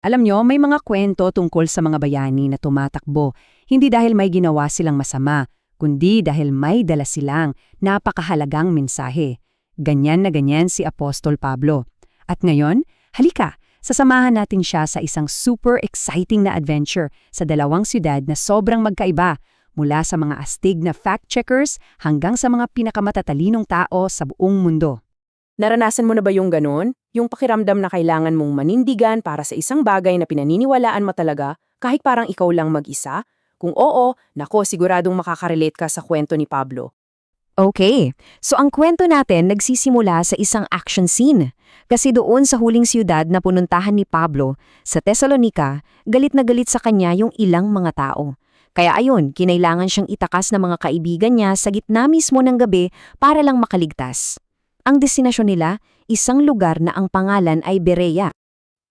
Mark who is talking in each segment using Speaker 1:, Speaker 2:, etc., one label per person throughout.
Speaker 1: Alam nyo, may mga kwento tungkol sa mga bayani na tumatakbo, hindi dahil may ginawa silang masama, kundi dahil may dala silang napakahalagang mensahe. Ganyan na ganyan si Apostol Pablo. At ngayon, halika, sasamahan natin siya sa isang super exciting na adventure sa dalawang siyudad na sobrang magkaiba, mula sa mga astig na fact-checkers hanggang sa mga pinakamatatalinong tao sa buong mundo.
Speaker 2: Naranasan mo na ba yung ganun? Yung pakiramdam na kailangan mong manindigan para sa isang bagay na pinaniniwalaan mo talaga kahit parang ikaw lang mag-isa? Kung oo, nako siguradong makakarelate ka sa kwento ni Pablo.
Speaker 3: Okay, so ang kwento natin nagsisimula sa isang action scene. Kasi doon sa huling siyudad na pununtahan ni Pablo, sa Thessalonica, galit na galit sa kanya yung ilang mga tao. Kaya ayun, kinailangan siyang itakas ng mga kaibigan niya sa gitna mismo ng gabi para lang makaligtas. Ang destinasyon nila, isang lugar na ang pangalan ay Berea.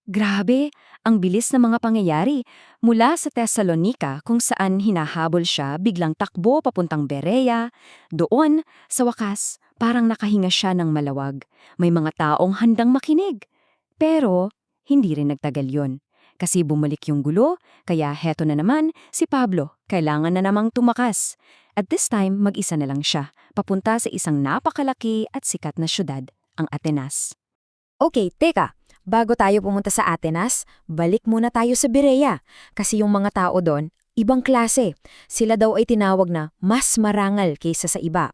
Speaker 4: Grabe, ang bilis ng mga pangyayari. Mula sa Thessalonica kung saan hinahabol siya, biglang takbo papuntang Berea. Doon, sa wakas, parang nakahinga siya ng malawag. May mga taong handang makinig. Pero, hindi rin nagtagal yon. Kasi bumalik yung gulo, kaya heto na naman, si Pablo, kailangan na namang tumakas. At this time, mag-isa na lang siya, papunta sa isang napakalaki at sikat na syudad, ang Atenas.
Speaker 3: Okay, teka. Bago tayo pumunta sa Atenas, balik muna tayo sa Berea. Kasi yung mga tao doon, ibang klase. Sila daw ay tinawag na mas marangal kaysa sa iba.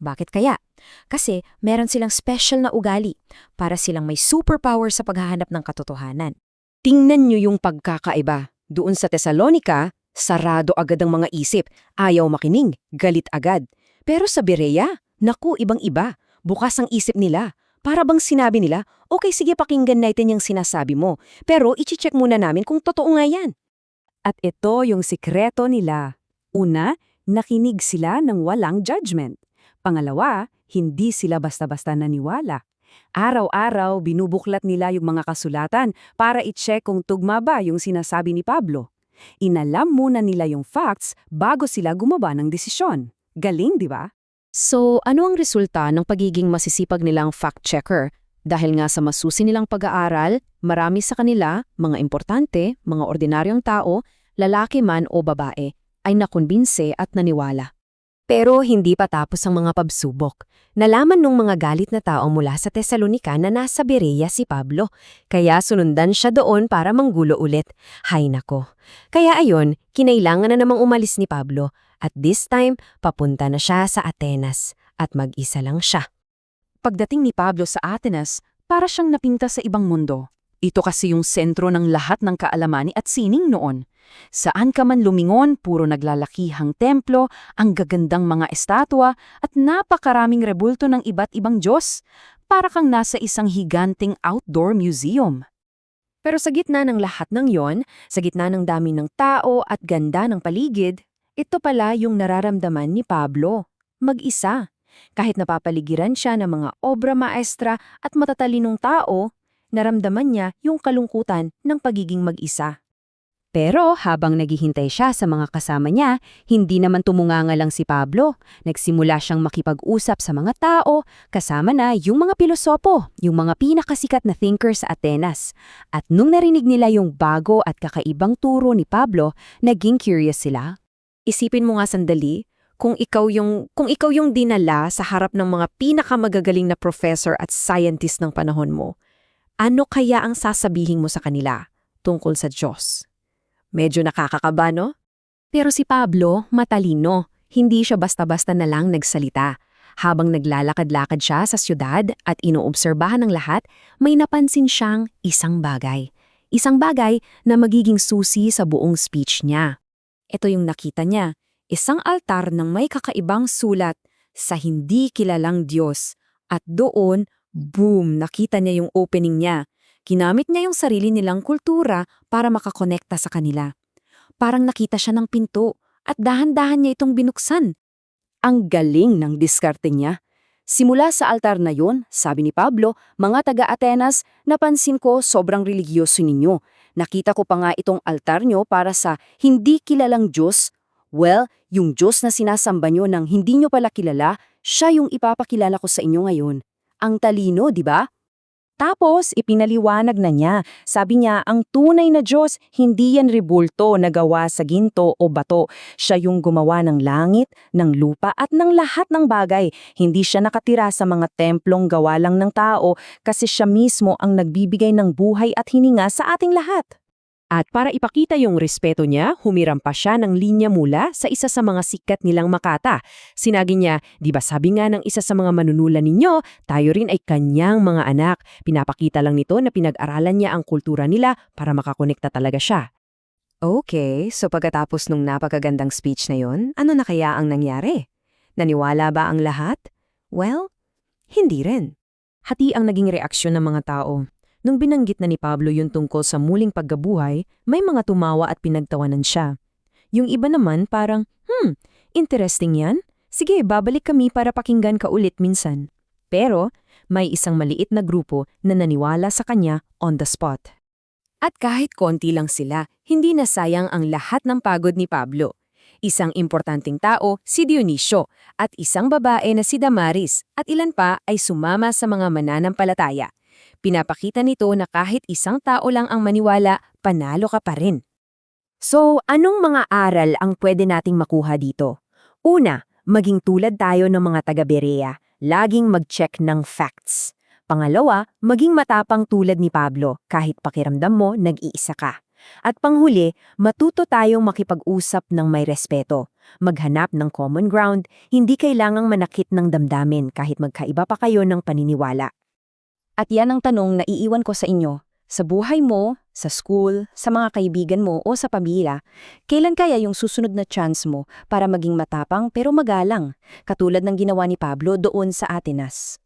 Speaker 3: Bakit kaya? Kasi meron silang special na ugali para silang may superpower sa paghahanap ng katotohanan.
Speaker 2: Tingnan niyo yung pagkakaiba. Doon sa Thessalonica, sarado agad ang mga isip, ayaw makinig, galit agad. Pero sa Berea, naku ibang-iba, bukas ang isip nila. Para bang sinabi nila, okay sige pakinggan natin yung sinasabi mo, pero ichi-check muna namin kung totoo nga yan.
Speaker 1: At ito yung sikreto nila. Una, nakinig sila ng walang judgment. Pangalawa, hindi sila basta-basta naniwala. Araw-araw, binubuklat nila yung mga kasulatan para i-check kung tugma ba yung sinasabi ni Pablo. Inalam muna nila yung facts bago sila gumawa ng desisyon. Galing, di ba?
Speaker 2: So, ano ang resulta ng pagiging masisipag nilang fact-checker? Dahil nga sa masusi nilang pag-aaral, marami sa kanila, mga importante, mga ordinaryong tao, lalaki man o babae, ay nakumbinse at naniwala.
Speaker 3: Pero hindi pa tapos ang mga pagsubok. Nalaman nung mga galit na tao mula sa Thessalonica na nasa Berea si Pablo, kaya sunundan siya doon para manggulo ulit. Hay nako. Kaya ayon, kinailangan na namang umalis ni Pablo, at this time, papunta na siya sa Atenas, at mag-isa lang siya.
Speaker 1: Pagdating ni Pablo sa Atenas, para siyang napinta sa ibang mundo. Ito kasi yung sentro ng lahat ng kaalamani at sining noon. Saan ka man lumingon, puro naglalakihang templo, ang gagandang mga estatwa at napakaraming rebulto ng iba't ibang Diyos. Para kang nasa isang higanting outdoor museum.
Speaker 2: Pero sa gitna ng lahat ng yon, sa gitna ng dami ng tao at ganda ng paligid, ito pala yung nararamdaman ni Pablo. Mag-isa. Kahit napapaligiran siya ng mga obra maestra at matatalinong tao, naramdaman niya yung kalungkutan ng pagiging mag-isa.
Speaker 3: Pero habang naghihintay siya sa mga kasama niya, hindi naman tumunganga lang si Pablo. Nagsimula siyang makipag-usap sa mga tao, kasama na yung mga pilosopo, yung mga pinakasikat na thinkers sa Atenas. At nung narinig nila yung bago at kakaibang turo ni Pablo, naging curious sila.
Speaker 2: Isipin mo nga sandali, kung ikaw yung dinala sa harap ng mga pinakamagagaling na professor at scientist ng panahon mo, ano kaya ang sasabihin mo sa kanila tungkol sa Diyos? Medyo nakakakaba, no?
Speaker 3: Pero si Pablo, matalino. Hindi siya basta-basta na lang nagsalita. Habang naglalakad-lakad siya sa syudad at inoobserbahan ng lahat, may napansin siyang isang bagay. Isang bagay na magiging susi sa buong speech niya.
Speaker 2: Ito yung nakita niya, isang altar ng may kakaibang sulat sa hindi kilalang Diyos. At doon, boom, nakita niya yung opening niya. Ginamit niya yung sarili nilang kultura para makakonekta sa kanila. Parang nakita siya ng pinto at dahan-dahan niya itong binuksan. Ang galing ng diskarte niya. Simula sa altar na yun, sabi ni Pablo, mga taga-Atenas, napansin ko sobrang religyoso ninyo. Nakita ko pa nga itong altar nyo para sa hindi kilalang Diyos. Well, yung Diyos na sinasamba nyo nang hindi nyo pala kilala, siya yung ipapakilala ko sa inyo ngayon. Ang talino, di ba?
Speaker 3: Tapos, ipinaliwanag na niya. Sabi niya, ang tunay na Diyos, hindi yan rebulto na gawa sa ginto o bato. Siya yung gumawa ng langit, ng lupa at ng lahat ng bagay. Hindi siya nakatira sa mga templong gawa lang ng tao kasi siya mismo ang nagbibigay ng buhay at hininga sa ating lahat. At para ipakita yung respeto niya, humiram pa siya ng linya mula sa isa sa mga sikat nilang Makata. Sinagi niya, di ba sabi nga ng isa sa mga manunulan ninyo, tayo rin ay kanyang mga anak. Pinapakita lang nito na pinag-aralan niya ang kultura nila para makakonekta talaga siya. Okay, so pagkatapos nung napakagandang speech na yon, ano na kaya ang nangyari? Naniwala ba ang lahat? Well, hindi rin. Hati ang naging reaksyon ng mga tao. Nung binanggit na ni Pablo yung tungkol sa muling paggabuhay, may mga tumawa at pinagtawanan siya. Yung iba naman parang, interesting yan. Sige, babalik kami para pakinggan ka ulit minsan. Pero, may isang maliit na grupo na naniwala sa kanya on the spot.
Speaker 2: At kahit konti lang sila, hindi nasayang ang lahat ng pagod ni Pablo. Isang importanteng tao, si Dionisio, at isang babae na si Damaris, at ilan pa ay sumama sa mga mananampalataya. Pinapakita nito na kahit isang tao lang ang maniwala, panalo ka pa rin.
Speaker 3: So, anong mga aral ang pwede nating makuha dito? Una, maging tulad tayo ng mga taga-Berea, laging mag-check ng facts. Pangalawa, maging matapang tulad ni Pablo, kahit pakiramdam mo nag-iisa ka. At panghuli, matuto tayong makipag-usap ng may respeto. Maghanap ng common ground, hindi kailangang manakit ng damdamin kahit magkaiba pa kayo ng paniniwala.
Speaker 4: At yan ang tanong na iiwan ko sa inyo. Sa buhay mo, sa school, sa mga kaibigan mo o sa pamilya, kailan kaya yung susunod na chance mo para maging matapang pero magalang, katulad ng ginawa ni Pablo doon sa Atenas?